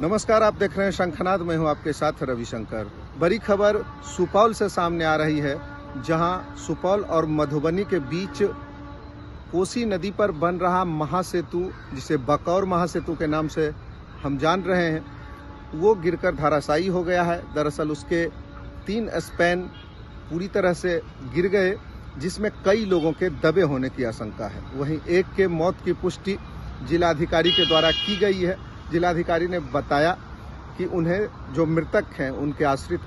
नमस्कार, आप देख रहे हैं शंखनाद। मैं हूं आपके साथ रविशंकर। बड़ी खबर सुपौल से सामने आ रही है, जहां सुपौल और मधुबनी के बीच कोसी नदी पर बन रहा महासेतु, जिसे बकौर महासेतु के नाम से हम जान रहे हैं, वो गिरकर धराशायी हो गया है। दरअसल उसके 3 स्पैन पूरी तरह से गिर गए, जिसमें कई लोगों के दबे होने की आशंका है। वहीं एक के मौत की पुष्टि जिलाधिकारी के द्वारा की गई है। जिलाधिकारी ने बताया कि उन्हें जो मृतक हैं उनके आश्रित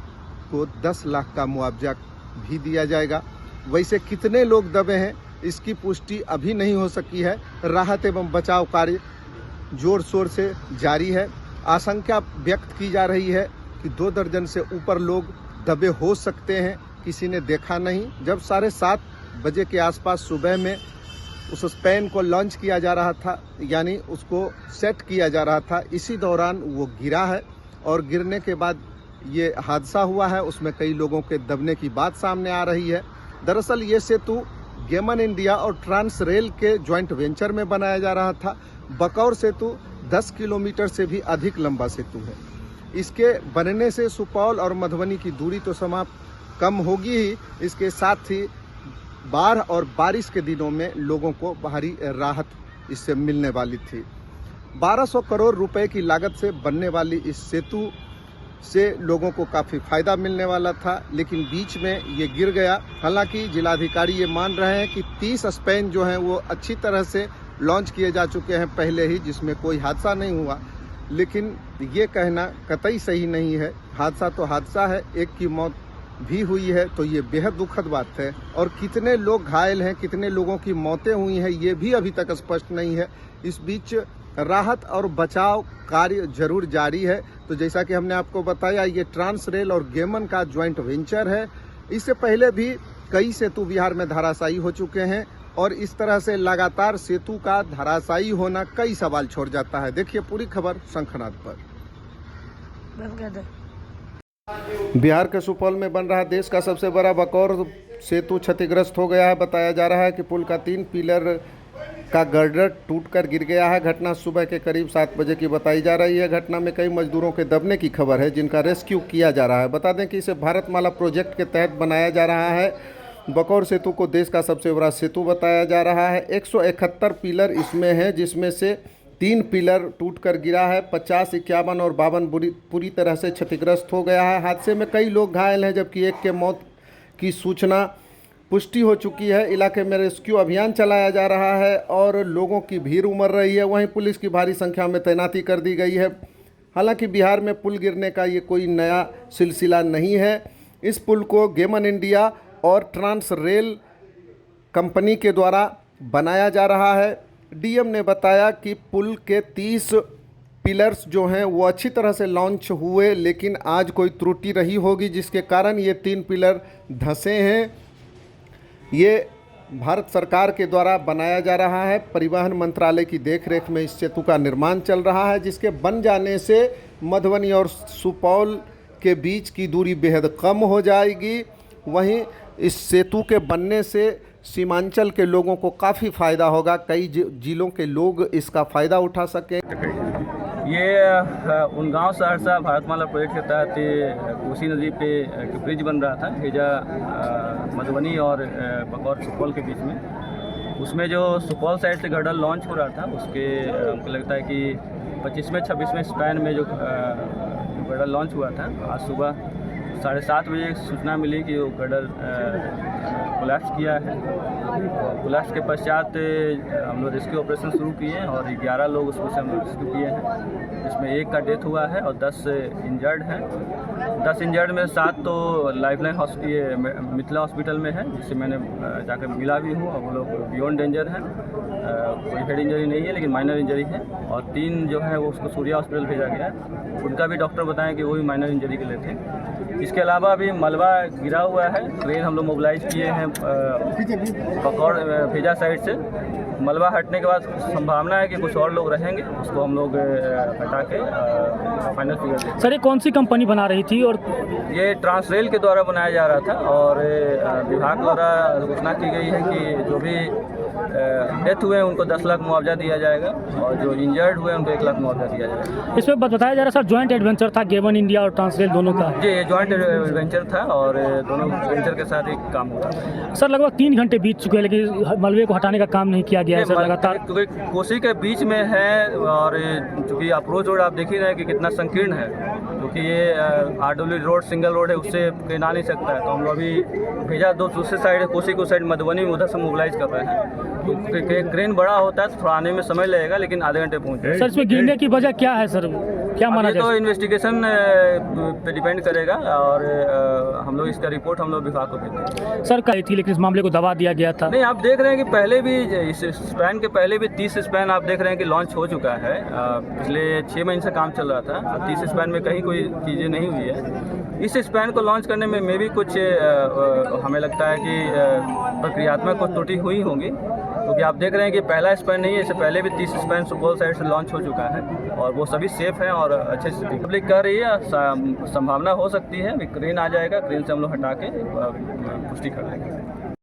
को 10 लाख का मुआवजा भी दिया जाएगा। वैसे कितने लोग दबे हैं इसकी पुष्टि अभी नहीं हो सकी है। राहत एवं बचाव कार्य जोर शोर से जारी है। आशंका व्यक्त की जा रही है कि 2 दर्जन से ऊपर लोग दबे हो सकते हैं। किसी ने देखा नहीं। जब 7:30 बजे के आसपास सुबह में उस स्पैन को लॉन्च किया जा रहा था, यानी उसको सेट किया जा रहा था, इसी दौरान वो गिरा है और गिरने के बाद ये हादसा हुआ है। उसमें कई लोगों के दबने की बात सामने आ रही है। दरअसल ये सेतु गेमन इंडिया और ट्रांस रेल के ज्वाइंट वेंचर में बनाया जा रहा था। बकौर सेतु 10 किलोमीटर से भी अधिक लंबा सेतु है। इसके बनने से सुपौल और मधुबनी की दूरी तो समाप्त कम होगी ही, इसके साथ ही बाढ़ और बारिश के दिनों में लोगों को भारी राहत इससे मिलने वाली थी। 1200 करोड़ रुपए की लागत से बनने वाली इस सेतु से लोगों को काफ़ी फायदा मिलने वाला था, लेकिन बीच में ये गिर गया। हालांकि जिलाधिकारी ये मान रहे हैं कि 30 स्पैन जो हैं वो अच्छी तरह से लॉन्च किए जा चुके हैं पहले ही, जिसमें कोई हादसा नहीं हुआ। लेकिन ये कहना कतई सही नहीं है। हादसा तो हादसा है, एक की मौत भी हुई है तो ये बेहद दुखद बात है। और कितने लोग घायल हैं, कितने लोगों की मौतें हुई हैं, ये भी अभी तक स्पष्ट नहीं है। इस बीच राहत और बचाव कार्य जरूर जारी है। तो जैसा कि हमने आपको बताया, ये ट्रांस रेल और गेमन का ज्वाइंट वेंचर है। इससे पहले भी कई सेतु बिहार में धराशायी हो चुके हैं और इस तरह से लगातार सेतु का धराशायी होना कई सवाल छोड़ जाता है। देखिए पूरी खबर शंखनाद पर। बिहार के सुपौल में बन रहा देश का सबसे बड़ा बकौर सेतु क्षतिग्रस्त हो गया है। बताया जा रहा है कि पुल का 3 पिलर का गर्डर टूटकर गिर गया है। घटना सुबह के करीब 7 बजे की बताई जा रही है। घटना में कई मजदूरों के दबने की खबर है, जिनका रेस्क्यू किया जा रहा है। बता दें कि इसे भारतमाला प्रोजेक्ट के तहत बनाया जा रहा है। बकौर सेतु को देश का सबसे बड़ा सेतु बताया जा रहा है। 171 पिलर इसमें है, जिसमें से 3 पिलर टूटकर गिरा है। 50, 51 और 52 पूरी तरह से क्षतिग्रस्त हो गया है। हादसे में कई लोग घायल हैं, जबकि एक के मौत की सूचना पुष्टि हो चुकी है। इलाके में रेस्क्यू अभियान चलाया जा रहा है और लोगों की भीड़ उमड़ रही है। वहीं पुलिस की भारी संख्या में तैनाती कर दी गई है। हालांकि बिहार में पुल गिरने का ये कोई नया सिलसिला नहीं है। इस पुल को गेमन इंडिया और ट्रांस रेल कंपनी के द्वारा बनाया जा रहा है। डीएम ने बताया कि पुल के 30 पिलर्स जो हैं वो अच्छी तरह से लॉन्च हुए, लेकिन आज कोई त्रुटि रही होगी, जिसके कारण ये 3 पिलर धंसे हैं। ये भारत सरकार के द्वारा बनाया जा रहा है। परिवहन मंत्रालय की देखरेख में इस सेतु का निर्माण चल रहा है, जिसके बन जाने से मधुबनी और सुपौल के बीच की दूरी बेहद कम हो जाएगी। वहीं इस सेतु के बनने से सीमांचल के लोगों को काफ़ी फ़ायदा होगा। कई जिलों के लोग इसका फ़ायदा उठा सकें। ये उनगांव सहरसा भारतमाला प्रोजेक्ट के तहत ये कोसी नदी पे एक ब्रिज बन रहा था, भेजा मधुबनी और बकौर सुपौल के बीच में। उसमें जो सुपौल साइड से गर्डर लॉन्च हो रहा था, उसके हमको लगता है कि 25वें 26वें स्पैन में जो गर्डर लॉन्च हुआ था, आज सुबह 7:30 बजे सूचना मिली कि वो गर्डर कोलैप्स किया है। कोलैप्स के पश्चात हम लोग रेस्क्यू ऑपरेशन शुरू किए हैं और 11 लोग उसमें से हम लोग रेस्क्यू किए हैं, जिसमें 1 का डेथ हुआ है और 10 इंजर्ड हैं। 10 इंजर्ड में 7 तो लाइफलाइन मिथिला हॉस्पिटल में है, जिससे मैंने जाकर मिला भी हूँ और वो लोग बियॉन्ड डेंजर हैं। कोई हेड इंजरी नहीं है, लेकिन माइनर इंजरी है। और 3 जो है वो उसको सूर्या हॉस्पिटल भेजा गया है। उनका भी डॉक्टर बताएं कि वो भी माइनर इंजरी के लिए थे। इसके अलावा अभी मलबा गिरा हुआ है। क्रेन हम लोग मोबिलाइज किए हैं बकौर भेजा साइड से। मलबा हटने के बाद संभावना है कि कुछ और लोग रहेंगे, उसको हम लोग हटा के फाइनल फिगर देंगे। सर, ये कौन सी कंपनी बना रही थी? और ये ट्रांस रेल के द्वारा बनाया जा रहा था और विभाग द्वारा घोषणा की गई है कि जो भी डेथ हुए हैं उनको 10 लाख मुआवजा दिया जाएगा और जो इंजर्ड हुए हैं उनको 1 लाख मुआवजा दिया जाएगा। इसमें बताया जा रहा है सर जॉइंट एडवेंचर था गेवन इंडिया और ट्रांसलेट दोनों का। जी, ये जॉइंट वेंचर था और दोनों वेंचर के साथ एक काम हो रहा था। सर लगभग 3 घंटे बीत चुके हैं लेकिन मलबे को हटाने का काम नहीं किया गया है सर लगातार। क्योंकि कोसी के बीच में है और चूँकि अप्रोच रोड आप देख ही रहे हैं कि कितना संकीर्ण है, क्योंकि ये RW रोड सिंगल रोड है, उससे ट्रेन आ नहीं सकता है। तो हम लोग अभी भेजा दूसरे साइड कोसी को साइड मधुबनी में उधर से मोबिलाइज कर रहे हैं। तो क्रेन बड़ा होता है तो थोड़ा आने में समय लगेगा, लेकिन आधे घंटे पहुँच जाएगा। सर इसमें गिरने की वजह क्या है सर, क्या माना ये तो जाए? इन्वेस्टिगेशन पे डिपेंड करेगा और हम लोग इसका रिपोर्ट हम लोग विभाग को भेजते हैं। सर कही थी लेकिन इस मामले को दबा दिया गया था। नहीं, आप देख रहे हैं कि पहले भी इस स्पैन के पहले भी 30 स्पैन आप देख रहे हैं कि लॉन्च हो चुका है। पिछले 6 महीने से काम चल रहा था। 30 स्पैन में कहीं कोई चीज़ें नहीं हुई है। इस स्पैन को लॉन्च करने में भी कुछ हमें लगता है कि प्रक्रियात्मक कुछ त्रुटि हुई होंगी, क्योंकि आप देख रहे हैं कि पहला स्पैन नहीं है, इससे पहले भी 30 स्पैन सुपौल साइड से लॉन्च हो चुका है और वो सभी सेफ हैं और अच्छे से पब्लिक कर रही है। संभावना हो सकती है क्रेन आ जाएगा, क्रेन से हम लोग हटा के पुष्टि कर लेंगे।